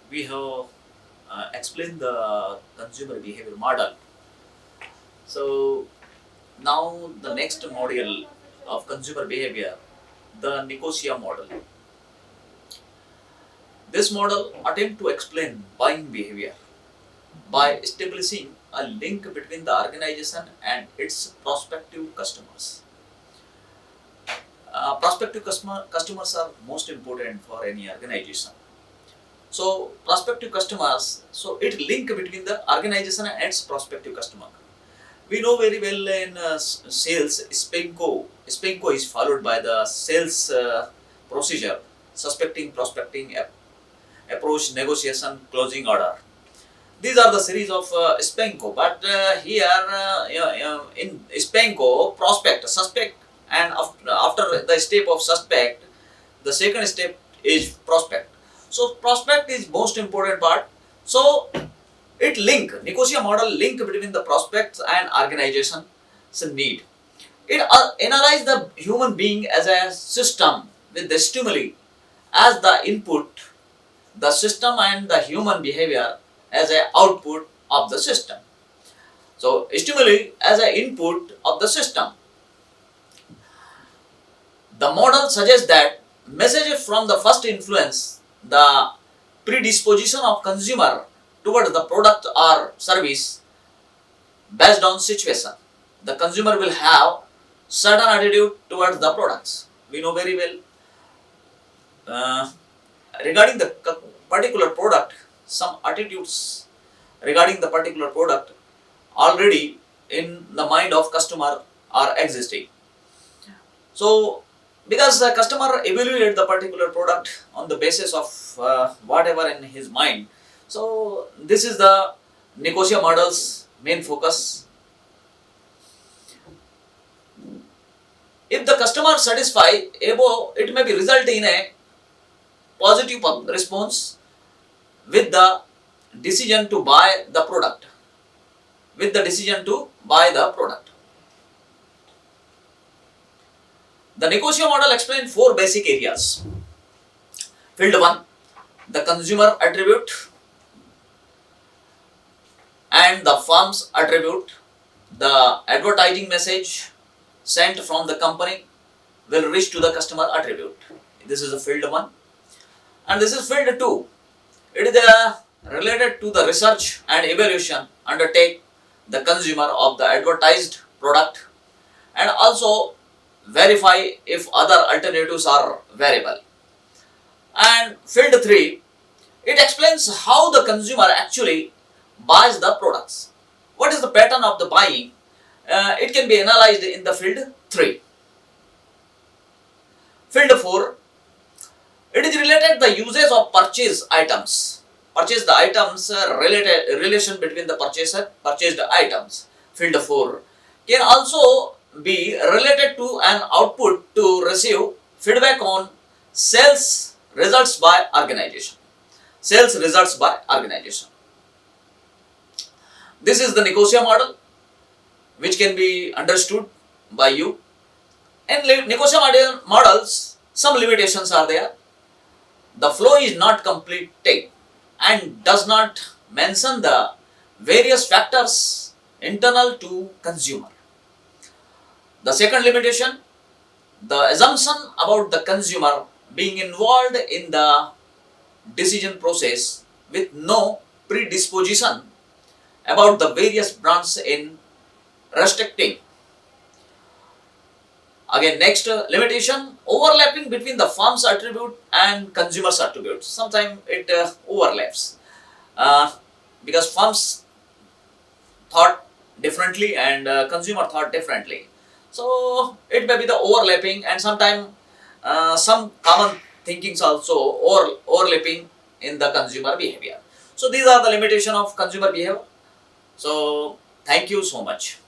we have explained the consumer behavior model. So now the next module of consumer behavior, the Nicosia model. This model attempt to explain buying behavior by establishing a link between the organization and its prospective customers. Prospective customers are most important for any organization. So prospective customers, so it link between the organization and its prospective customer. We know very well in sales, SPENCO is followed by the sales procedure, suspecting, prospecting, approach, negotiation, closing order. These are the series of SPENCO, but here in SPENCO, prospect, suspect, and after the step of suspect, the second step is prospect. So prospect is most important part. So it Nicosia model link between the prospects and organization need. It analyze the human being as a system with the stimuli as the input, the system and the human behavior as a output of the system. So stimuli as an input of the system. The model suggests that messages from the first influence the predisposition of consumer towards the product or service based on situation. The consumer will have certain attitude towards the products. We know very well regarding the particular product, some attitudes regarding the particular product already in the mind of customer are existing. So because the customer evaluate the particular product on the basis of whatever in his mind. So this is the Nicosia model's main focus. If the customer satisfy above, it may be result in a positive response with the decision to buy the product. With the decision to buy the product. The Nicosia model explains 4 basic areas. Field 1, the consumer attribute and the firm's attribute. The advertising message sent from the company will reach to the customer attribute. This is a field 1. And this is field 2. It is related to the research and evaluation undertake the consumer of the advertised product and also verify if other alternatives are variable. And field 3, it explains how the consumer actually buys the products. What is the pattern of the buying? It can be analyzed in the field 3. Field 4, it is related the uses of purchase items. Purchase the items relation between the purchased items. Field 4 can also be related to an output to receive feedback on sales results by organization. Sales results by organization. This is the Nicosia model which can be understood by you. In Nicosia models, some limitations are there. The flow is not completed and does not mention the various factors internal to consumer. The second limitation, the assumption about the consumer being involved in the decision process with no predisposition about the various brands in restricting. Again, next limitation, overlapping between the firm's attribute and consumer's attribute. Sometimes it overlaps because firms thought differently and consumer thought differently. So it may be the overlapping and sometimes some common thinkings also overlapping in the consumer behavior. So these are the limitation of consumer behavior. So thank you so much.